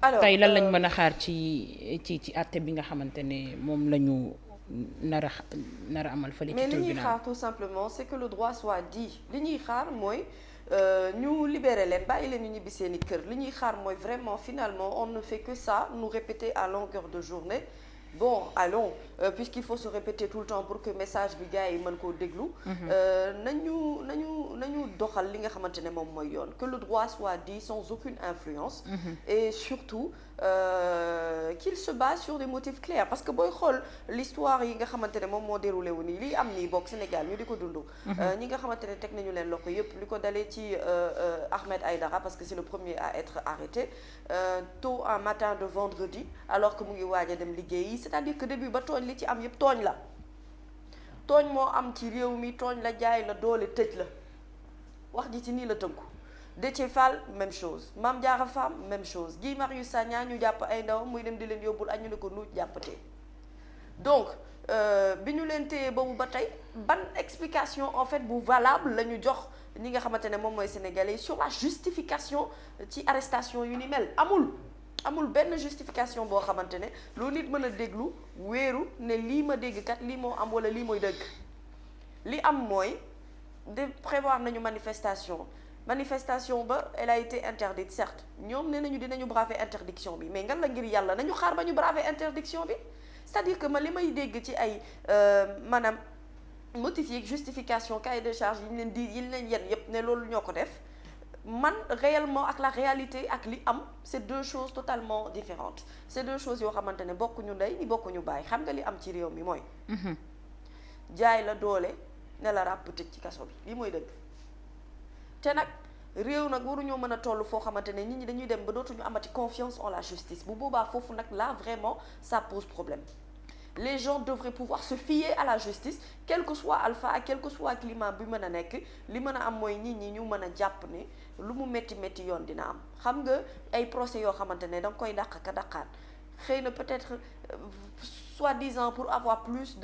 alors tey lan lañ mën a xaar ci àtte bi nga xamante ne moom la ñu nar a nar a amal fële ci mais li ñuy tribunal. xaar tout simplement c'est que le droit soit dit li ñuy xaar mooy ñu libérer leen bàyyi leen ñu ñibbi seeni kër li ñuy xaar mooy vraiment finalement on ne fait que ça nous répéter à longueur de journée bon allons puisqu'il faut se répéter tout le temps pour que message bi gars yi mën koo déglu nañu doxal li nga xamante ne moom mooy yoon que le droit soit dit sans aucune influence et surtout qu'il se base sur des motifs clairs parce que booy xool l'histoire yi nga xamante ne moom moo déroulé wu nii lii am nii bokk Sénégal ñu di ko dund ñi nga xamante ne teg nañu leen loxo yépp li ko dalee ci Ahmed Aïdara parce que c'est le premier à être arrêté tôt un matin de vendredi alors que mu ngi waaj a dem liggéeyi c'est-à-dire que début ba tooñ li ci am yépp tooñ la tooñ moo am ci réew mi tooñ la jaay la doole tëj la wax ji ci nii la tënku Déthié Fall même chose Mame Diarra Fam même chose Guy Marius Sagna ñu jàpp ay ndawam muy dem di leen yóbbul ak ñu ne ko nuuj jàppatee donc bi ñu leen téye boobu ba tey ban explication en fait bu valable la ñu jox ñi nga xamante ne moom mooy sénégalais sur la justification ci arrestation yu ni mel amul benn justification boo xamante ne loolu nit mën a déglu wéeru ne lii ma dégg kat lii moo am wala lii mooy dëgg li am mooy de prévoir nañu manifestation ba elle a été interdite certes ñoom nee nañu dinañu braver interdiction bi mais ngan la ngir yàlla nañu xaar ba ñu braver interdiction bi c'est-à-dire que man li may dégg ci ay maanaam motif yi justification cahier de charge yi ñu leen yenn yépp ne loolu ñoo ko def man réellement ak la réalité ak li am c'est deux choses totalement différentes c'est deux choses yoo xamante ne bokkuñu ndey ni bokkuñu baay xam nga li am ci réew mi mooy jaay la doole ne la ràpp tëj ci kaso bi lii mooy dëgg te nag réew nag waruñoo mën a toll foo xamante ne nit ñi dañuy dem ba dootuñu amati confiance en la justice bu boobaa foofu nag là vraiment ça pose problème les gens devraient pouvoir se fier à la justice quel que soit alpha ak quel que soit climat bi mën a nekk li mën a am mooy nit ñi ñu mën a jàpp ne lu mu métti métti yoon dina am xam nga ay procès yoo xamante ne da nga koy dàq ka dàqaat xëy na peut-être soi-disant pour avoir plus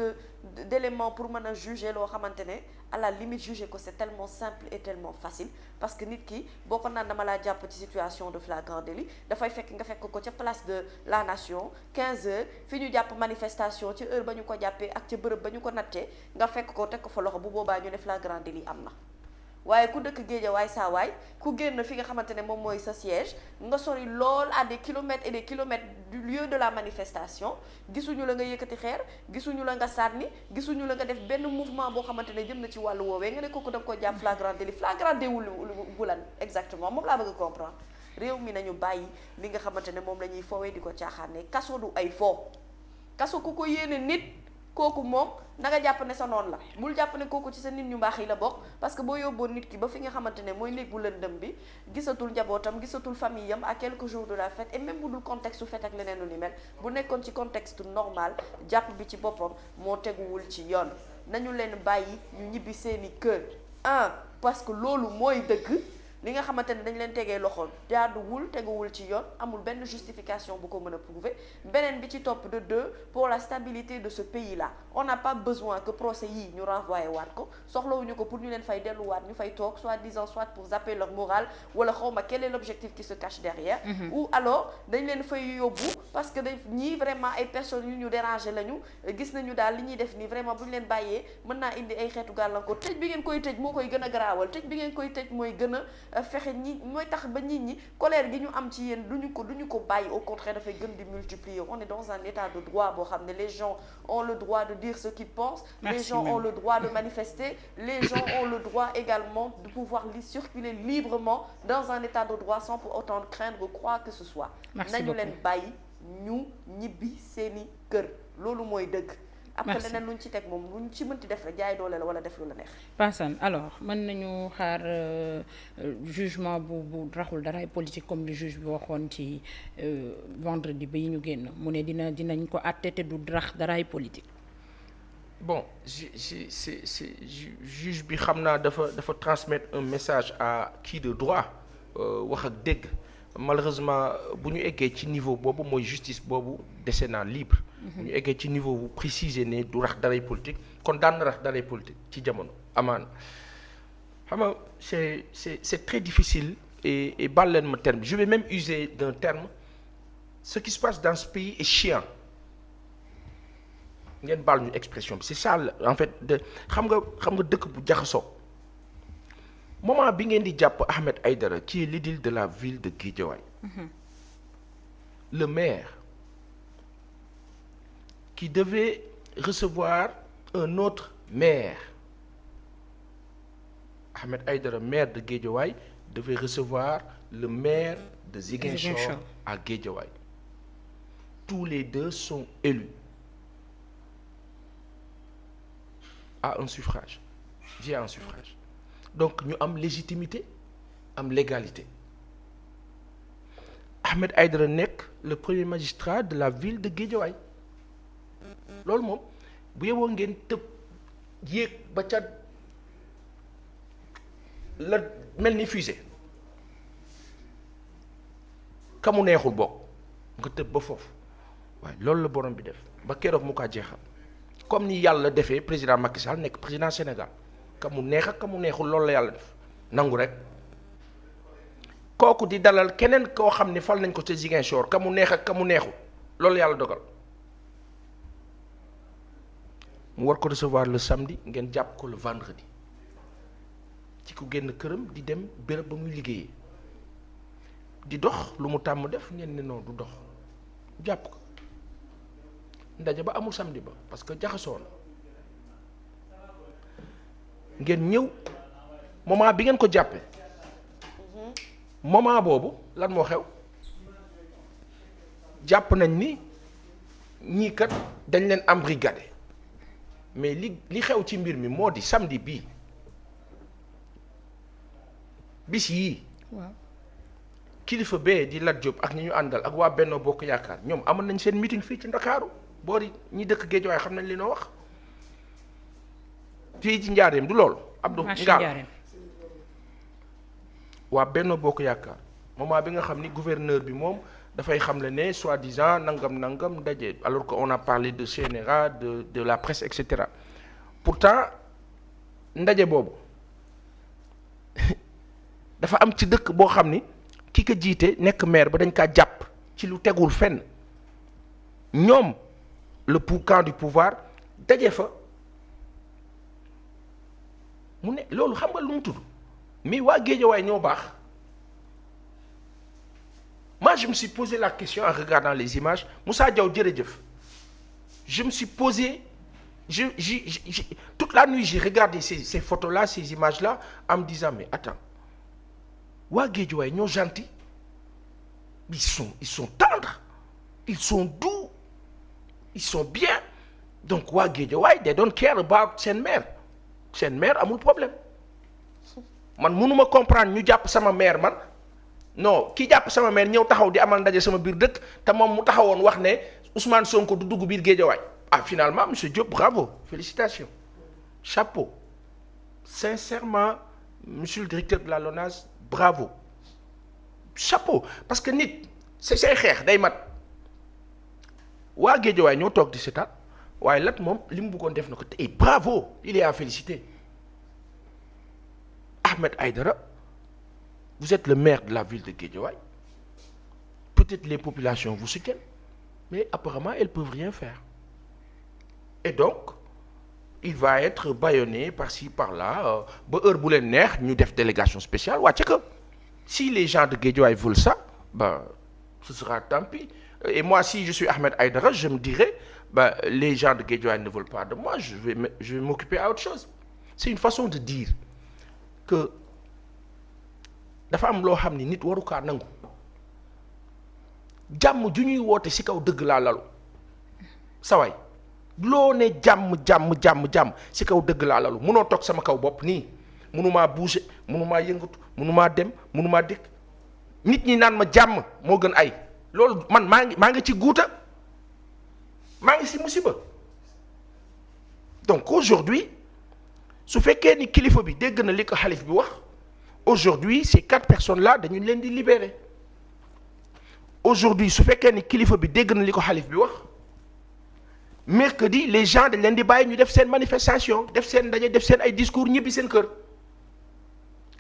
d'éléments pour mën a juger loo xamante ne à la limite juger ko c'est tellement simple et tellement facile parce que nit ki boo ko naan dama laa jàpp ci situation de flagrant délit dafay fekk nga fekk ko ca place de la nation 15 heures fi ñu jàpp manifestation ci heure ba ñu ko jàppee ak ca bërëb ba ñu ko nattee nga fekk ko teg ko fa loxo bu boobaa ñu ne flagrant délit am na waaye ku dëkk Géejawaay saa waay ku génn fi nga xamante ne moom mooy sa siège nga sori lool à des kilomètres et des kilomètres du lieu de la manifestation gisuñu la nga yëkkati xeer gisuñu la nga sànni gisuñu la nga def benn mouvement boo xamante ne jëm na ci wàllu woowee nga ne kooku da nga ko jàpp flagrant délit wu lan exactement moom laa bëgg a comprendre réew mi nañu bàyyi li nga xamante ne moom la ñuy foowee di ko caaxaane kaso du ay fo kaso ku ko yéene nit kooku moom na nga jàpp ne sa noonu la bul jàpp ne kooku ci sa nit ñu mbaax yi la bokk parce que boo yóbboon nit ki ba fi nga xamante ne mooy néeg bu lëndëm bi gisatul njabootam gisatul famille am à quelques jours de la fête et même bu dul contexte fête ak leneen lu ni mel bu nekkoon ci contexte normal jàpp bi ci boppam moo teguwul ci yoon nañu leen bàyyi ñu ñibbi seeni kër parce que loolu mooy dëgg li nga xamante ne dañ leen tegee loxo jaaduwul teguwul ci yoon amul benn justification bu ko mën a prouver beneen bi ci topp de deux pour la stabilité de ce pays là on n'a pas besoin que procès yii ñu renvoyer waat ko soxlawuñu ko pour ñu leen fay delluwaat ñu fay toog soi-disant soit pour zapper leur morale wala xawma quel est l'objectif qui se cache derrière ou alors dañ leen fay yóbbu parce que dañ ñii vraiment ay personnes yu ñu déranger lañu gis nañu daal li ñuy def nii vraiment bu ñu leen bàyyee mën naa indi ay xeetu gàllankoor tëj bi ngeen koy tëj moo koy gën a garaawal tëj bi ngeen koy tëj mooy gën a fexe ñi mooy tax ba nit ñi colère gi ñu am ci yéen duñu ko bàyyi au contraire dafay gën di multiplier on est dans un état de droit boo xam ne les gens ont le droit de dire ce qu'ils pensent. Les gens ont le droit de manifester, les gens ont le droit également de pouvoir circuler librement dans un état de droit sans pour autant craindre quoi que ce soit. nañu leen bàyyi ñu ñibbi seeni kër loolu mooy dëgg. après leneen luñ ci teg moom luñ ci mënti def rek jaay doole la wala def lu la neex. Pansane alors mën nañu xaar jugement bu raxul dara politique comme le juge bi waxoon ci vendredi ba yi ñu génn mu ne dinañ ko àtte te du rax daraay politique. bon c'est juge bi xam naa dafa transmettre un message à qui de droit wax ak dégg malheureusement bu ñu eggee ci niveau boobu mooy justice boobu dese naa libre. bu ñu eggee ci niveau bu préciser ne du rax daray politique kon daan na rax daray politique ci jamono amaana xam nga c'est très difficile et baal leen ma terme je vais même user d'un terme ce qui se passe dans ce pays est chiant ngeen baal ñu expression bi c'est ça en fait de xam nga dëkk bu jaxasoo moment bi ngeen di jàpp Ahmed Aïdara qui est l'édile de la ville de Guédiawaye le maire qui devait recevoir un autre maire Ahmed Aïdara maire de Guédiawaye devait recevoir le maire de Ziguinchor à Guédiawaye tous les deux sont élus à un suffrage via un suffrage donc ñu am légitimité am légalité Ahmed Aïdara nekk le premier magistrat de la ville de Guédiawaye loolu moom bu yeboo ngeen tëb yéeg ba ca la mel ni fusée ka mu neexul bokk nga tëb ba foofu waaye loolu la borom bi def ba keroog mu kaa jeexal comme ni yàlla defee président Macky Sall nekk président Sénégal ka mu neex ak ka mu neexul loolu la yàlla def nangu rek kooku di dalal keneen koo xam ne fal nañ ko ca Ziguinchor ka mu neex ak ka mu neexul loolu yàlla dogal mu war ko recevoir le samedi ngeen jàpp ko le vendredi ci ku génn këram di dem béréb ba muy liggéeyee di dox lu mu tàmm def ngeen ne noonu du dox jàpp ko ndaje ba amul samedi ba parce que jaxasoo na ngeen ñëw moment bi ngeen ko jàppee moment boobu lan moo xew jàpp nañ ni ñii kat dañ leen embrigadé mais li xew ci mbir mi moo di samedi bii bis yii waaw kilifa bee di Lat Diop ak ñi ñu àndal ak waa Benno Bokk Yaakaar ñoom amoon nañ seen meeting fii ci Ndakaaru boori ñi dëkk Guédiawaye xam nañ li noo wax fii ci Njaareem du loolu Abdou Ngaal waa Benno Bokk Yaakaar moment bi nga xam ni gouverneur bi moom dafay xamle ne soi-disant nangam daje alors que on a parlé de CNRA de la presse et cetera pourtant ndaje boobu dafa am ci dëkk boo xam ni ki ko jiite nekk maire ba dañ kaa jàpp ci lu tegul fenn ñoom le camp du pouvoir daje fa mu ne loolu xam nga lu mu tudd mais waa Guédiawaye ñoo baax moi je me suis posé la question en regardant les images Moussa Diaw jërëjëf je me suis posé toute la nuit j'ai regardé ces photos là ces images là en me disant mais attends waa Guédiawaye ñoo gentil ils sont tendres ils sont doux ils sont bien donc waa Guédiawaye they don't care about seen maire amul problème man mënuma comprendre ñu jàpp sama maire man non ki jàpp sama maire ñëw taxaw di amal ndaje sama biir dëkk te moom mu taxawoon wax ne Ousmane Sonko du dugg biir Guédiawaye finalement monsieur Diop bravo félicitations chapeau sincèrement monsieur le directeur de la LONASE bravo chapeau parce que nit say xeex day mat waa Guédiawaye ñoo toog di seetaan waaye Lat moom li mu bëggoon def na ko te bravo il est à féliciter Ahmed Aïdara vous êtes le maire de la ville de Guédiawaye peut-être les populations vous soutiennent mais apparemment elles peuvent rien faire et donc il va être bâillonné par-ci par-là ba heure bu leen neex ñu def délégation spéciale wàcce ko si les gens de Guédiawaye veulent ça ce sera tant pis et moi si je suis Ahmed Aïdara je me dirais les gens de Guédiawaye ne veulent pas de moi je vais m'occuper à autre chose c'est une façon de dire que dafa am loo xam ni nit waru kaa nangu jàmm ju ñuy woote ci kaw dëgg laa lalu sawaay loo ne jàmm ci kaw dëgg laa lalu munoo toog sama kaw bopp nii munumaa bouger munumaa yëngatu munumaa dem munumaa dikk nit ñi naan ma jàmm moo gën ay loolu man maa ngi ci guuta maa ngi ci musiba donc aujourd'hui su fekkee ni kilifa bi dégg na li ko xalif bi wax aujourd'hui ces 4 personnes là dañu leen di libérer aujourd'hui su fekkee ni kilifa bi dégg na li ko xalif bi wax mercredi les gens dañ leen di bàyyi ñu def seen manifestation def seen ndaje def seen ay discours ñibbi seen kër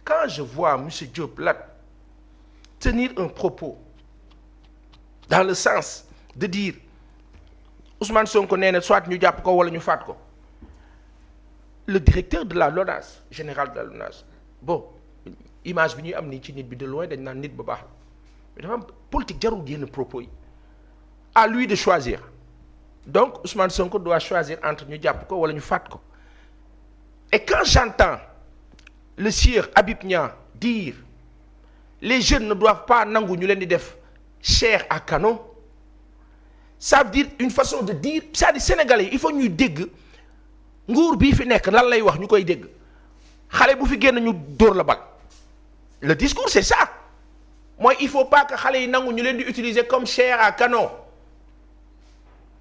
quand je vois monsieur Diop Lat tenir un propos dans le sens de dire Ousmane Sonko nee na soit ñu jàpp ko wala ñu faat ko le directeur de la LONASE général de la LONASE bon image bi ñuy am nii ci nit bi de loin dañ naan nit ba baax la mais dafa am politique jarul yenn propos yi à lui de choisir donc Ousmane Sonko doit choisir entre ñu jàpp ko wala ñu faat ko et quand j'entends le sieur Habib Niang dire les jeunes ne doivent pas nangu ñu leen di def chair à canon ça veut dire une façon de dire c'est-à-dire sénégalais il faut ñuy dégg nguur bii fi nekk lan lay wax ñu koy dégg xale bu fi génn ñu dóor la bal le discours c'est ça mooy il faut pas que xale yi nangu ñu leen di utiliser comme chair à canon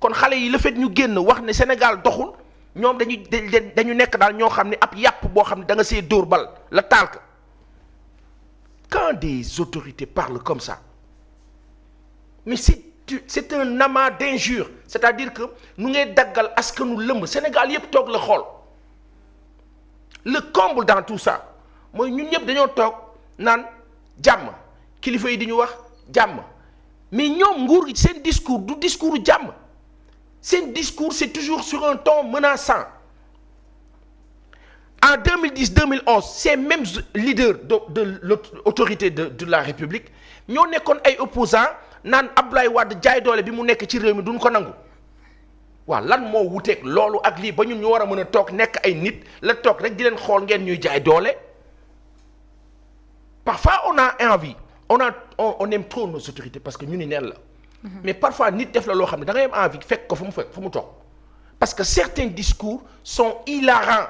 kon xale yi le fait ñu génn wax ne Sénégal doxul ñoom dañu nekk daal ñoo xam ne ab yàpp boo xam ne da nga see dóor bal la taal ka quand des autorités parlent comme ça mais c'est un amas d'injures c'est-à-dire que nu ngay daggal askanu lëmb Sénégal yépp toog la xool le comble dans tout ça mooy ñun ñëpp dañoo toog naan jàmm kilifa yi di ñu wax jàmm mais ñoom nguur gi seen discours du discours jàmm seen discours c'est toujours sur un ton menaçant en 2010-2011 ces mêmes leaders de l'autorité de la République ñoo nekkoon ay opposants naan Abdoulaye Wade jaay doole bi mu nekk ci réew mi duñ ko nangu waaw lan moo wuteeg loolu ak lii ba ñun ñu war a mën a toog nekk ay nit la toog rek di leen xool ngeen ñuy jaay doole parfois on a envie on aime trop nos autorités parce que ñu ni neen la mais parfois nit def la loo xam ne da ngay am envie fekk ko fu mu toog parce que certains discours sont hilarants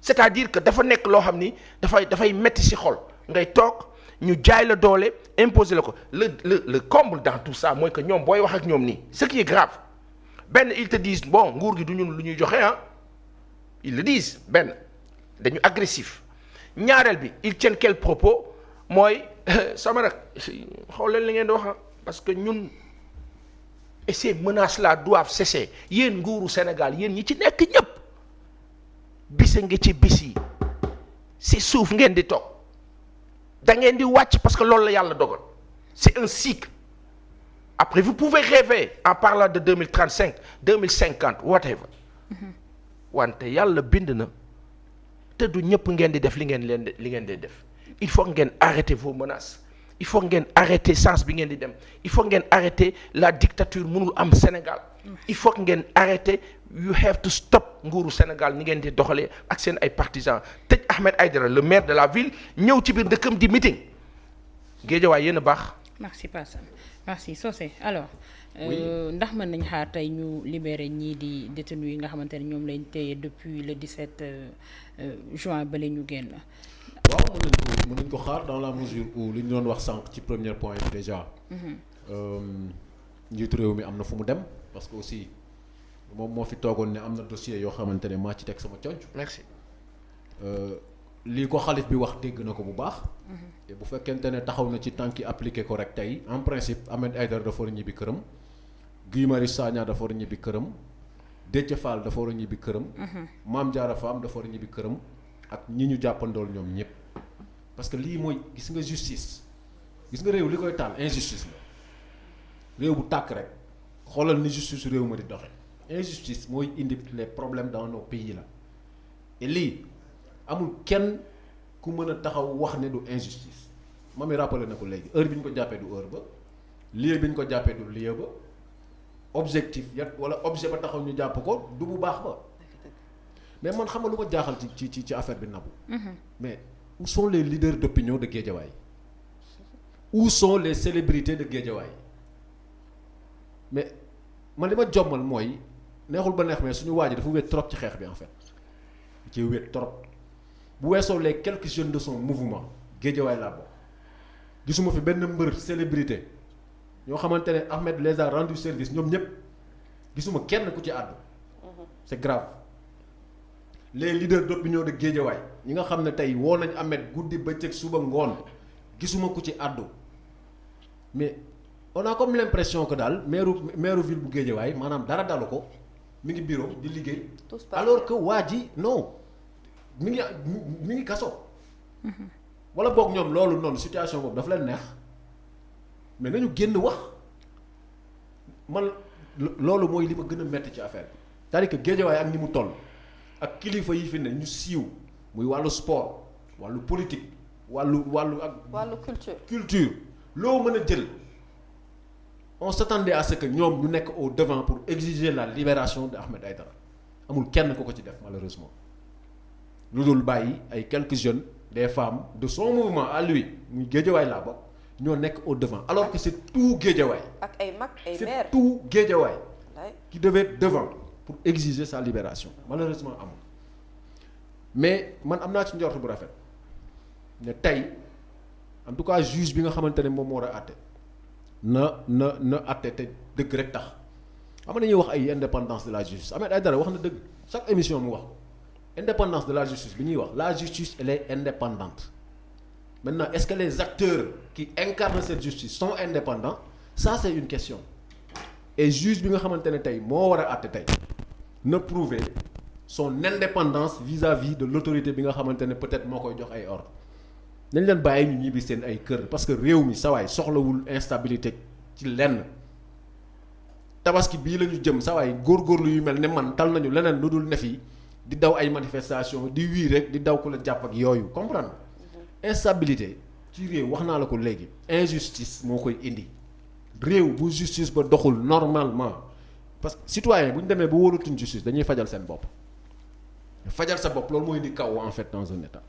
c'est-à-dire que dafa nekk loo xam ni dafay metti ci xol ngay toog ñu jaay la doole imposer la ko le comble dans tout ça mooy que ñoom booy wax ak ñoom nii ce qui est grave benn ils te disent bon nguur gi du ñun lu ñuy joxe ils le disent benn dañu agressif ñaareel bi ils tiennent quel propos mooy sama nag xool leen li ngeen di wax parce que ñun et ces menaces là doivent cesser yéen nguuru Sénégal yéen ñi ci nekk ñëpp bisa ngi ci bis yi si suuf ngeen di toog da ngeen di wàcc parce que loolu la yàlla dogal c'est un cycle après vous pouvez rêver en parlant de 2035 2050 whatever wante yàlla bind na te du ñëpp ngeen di def li ngeen di def il faut ngeen arrêter vos menaces il faut ngeen arrêter sens bi ngeen di dem il faut ngeen arrêter la dictature mënul am Sénégal il faut ngeen arrêter you have to stop nguuru Sénégal ni ngeen di doxalee ak seen ay partisans tëj Ahmed Aïdara le maire de la ville ñëw ci biir dëkkam di meeting Guédiawaye yéen a baax. merci Passane merci Socé alors. ndax mën nañ xaar tey ñu libérer ñii di détenus yi nga xamante ne ñoom lañ téye depuis le 17 juin ba la ñu génn. waaw mën nañ ko xaar dans la mesure où li ñu doon wax sànq ci premier point bi déjà. njiitu réew mi am na fu mu dem parce que aussi moom moo fi toogoon ne am na dossier yoo xamante ne maa ci teg sama conc. merci. lii ko xalif bi wax dégg na ko bu baax. te bu fekkente ne taxaw na ci tànki appliqué ko rek tey en principe Ahmed Aïdara dafa war a ñibbi këram. Guy Marius Sagna dafa war a ñibbi këram. Déthié Fall dafa war a ñibbi këram. Mame Diarra Fam dafa war a ñibbi këram. ak ñi ñu jàppandool ñoom ñëpp parce que lii mooy gis nga justice gis nga réew li koy taal injustice la réew bu tàkk rek xoolal ni justice réew ma di doxe injustice mooy indi les problèmes dans nos pays là et lii amul kenn ku mën a taxaw wax ne du injustice ma mi rappelé na ko léegi heure bi ñu ko jàppee du heure ba lieu bi ñu ko jàppee du lieu ba objectif wala objet ba taxaw ñu jàpp ko du bu baax ba mais man xam nga lu ma jaaxal ci affaire bi nabu mais où sont les leaders d'opinion de Guédiawaye où sont les célébrités de Guédiawaye mais man li ma jommal mooy neexul ba neex mais suñu waa ji dafa wéet trop ci xeex bi en fait ci wéet trop bu weesoo les quelques jeunes de son mouvement Guédiawaye laa bokk gisuma fi benn mbër célébrité ñoo xamante ne Ahmed les a rendu service ñoom ñëpp gisuma kenn ku ci àddu c'est grave les leaders d'opinion de Guédiawaye ñi nga xam ne tey woo nañ Ahmed guddi bëccëg suba ngoon gisuma ku ci àddu mais on a comme l'impression que daal maire ville bu Guédiawaye maanaam dara dalu ko mi ngi bureau di liggéey alors que waa ji non mi ngi kaso wala boog ñoom loolu noonu situation boobu dafa leen neex mais nañu génn wax man loolu mooy li ma gën a métti ci affaire bi c'est-à-dire que Guédiawaye ak ni mu toll ak kilifa yi fi ne ñu siiw muy wàllu sport wàllu politique wàllu ak. wàllu culture loo mën a jël on s'attendait à ce que ñoom ñu nekk au devant pour exiger la libération de Ahmed Aïdara amul kenn ku ko ci def malheureusement lu dul bàyyi ay quelques jeunes des femmes de son mouvement à lui muy Guédiawaye laa bokk ñoo nekk au devant alors que c'est tout Guédiawaye. ak ay mag ay maire c'est tout Guédiawaye qui devait être devant pour exiger sa libération malheureusement amul mais man am naa ci njort bu rafet ne tey en tout cas juge bi nga xamante ne moom moo war a àtte na àtte te dëgg rek tax xam nga dañuy wax ay indépendance de la justice Ahmed Aïdara wax na dëgg chaque émission mu wax ko indépendance de la justice bi ñuy wax la justice elle est indépendante maintenant est-ce que les acteurs qui incarnent cette justice sont indépendants ça c'est une question et juge bi nga xamante ne tey moo war a àtte tey na prouver son indépendance vis-à-vis de l'autorité bi nga xamante ne peut-être moo koy jox ay ordre nañ leen bàyyi ñu ñibbi seen ay kër parce que réew mi sawaay soxlawul instabilité ci lenn tabaski bii la ñu jëm sawaay góorgóorlu yu mel ne man tal nañu leneen lu dul ne fi di daw ay manifestation di wii rek di daw ku la jàpp ak yooyu comprendre instabilité ci réew wax naa la ko léegi injustice moo koy indi réew bu justice ba doxul normalement parce que citoyen bu ñu demee ba wóolatuñ justice dañuy fajal seen bopp fajal sa bopp loolu mooy indi chaos en fait dans un état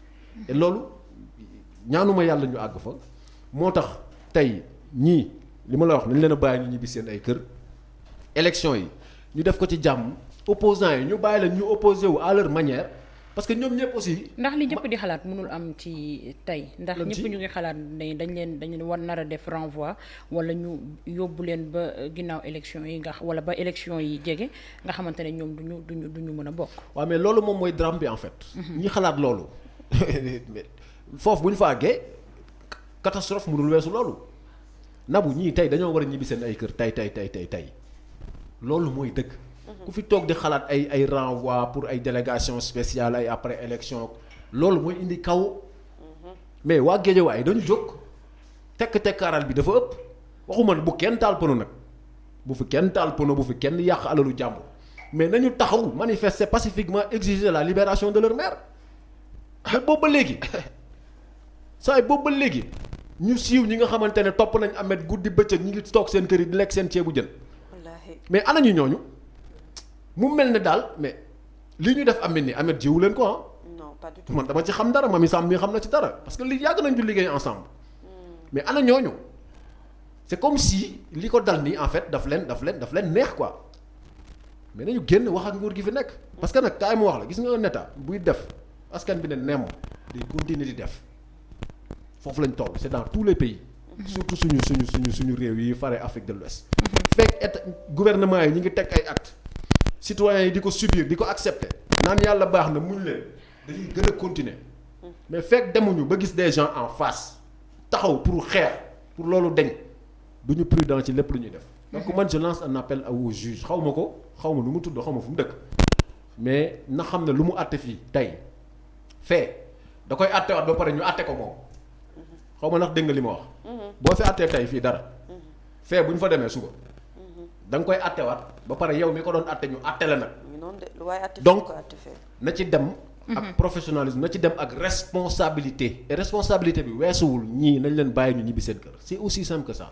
et loolu ñaanuma yàlla ñu àgg fa moo tax tey ñii li ma la wax nañ leen a bàyyi ñu ñibbi seen ay kër élection yi ñu def ko ci jàmm opposants yi ñu bàyyi la ñu opposé wu à leur manière parce que ñoom ñëpp aussi. ndax li ñëpp di xalaat mënul am ci tey. ndax ñëpp ñu ngi xalaat ne dañ leen war nar a def renvoi wala ñu yóbbu leen ba ginnaaw élection yi nga wala ba élection yi jege nga xamante ne ñoom duñu mën a bokk. waaw mais loolu moom mooy drame bi en fait. ñi xalaat loolu. foofu bu ñu fa àggee catastrophe mënul weesu loolu nabu ñii tey dañoo war a ñibbi seen ay kër tey loolu mooy dëgg. ku fi toog di xalaat ay renvoi pour ay délégation spéciale ay après élection loolu mooy indi kaw mais waa Guédiawaye dañu jóg tekkaaral bi dafa ëpp waxuma bu kenn taal pono nag bu fi kenn taal pono bu fi kenn yàq alalu jàmbur mais nañu taxaw manifester pacifiquement exiger la libération de leur maire mais boobu ba léegi saa yi boobu ba léegi ñu siiw ñi nga xamante ne topp nañ Ahmed guddi bëccëg ñi ngi toog seen kër yi di lekk seen ceebu jën mais ana ñu ñooñu mu mel ne daal mais li ñu def Ahmed ni Ahmed jiwu leen ko ah. non pas du tout man dama ci xam dara Mamy Samb mi xam na ci dara parce que li yàgg nañ di liggéey ensemble mais ana ñooñu c'est comme si li ko dal nii en fait daf leen neex quoi mais nañu génn wax ak nguur gi fi nekk. parce que nag kaay mu wax la gis nga un état buy def askan bi ne nemm day continuer di def foofu lañ toll c'est dans tous les pays. surtout suñu réew yi fare Afrique de l'Ouest. fekk état gouvernement yi ñu ngi teg ay actes. citoyens yi di ko subir di ko accepter naan yàlla baax na muñ leen dañuy gën a continuer mais fekk demuñu ba gis des gens en face taxaw pour xeex pour loolu deñ du ñu prudent ci lépp lu ñuy def donc man je lance un appel aux juges xaw ma nu mu tudd xaw ma fu mu dëkk mais na xam ne lu mu àtte fii tey fee da koy àttewaat ba pare ñu àtte ko moom xaw ma ndax dégg nga li ma wax boo fi àttee tey fii dara fee bu ñu fa demee suba da nga koy àttewaat ba pare yow mi ko doon àtte ñu àtte la nag. donc na ci dem. ak professionnalisme na ci dem ak responsabilité. et responsabilité bi weesuwul ñii nañ leen bàyyi ñu ñibbi seen kër c'est aussi simple que ça.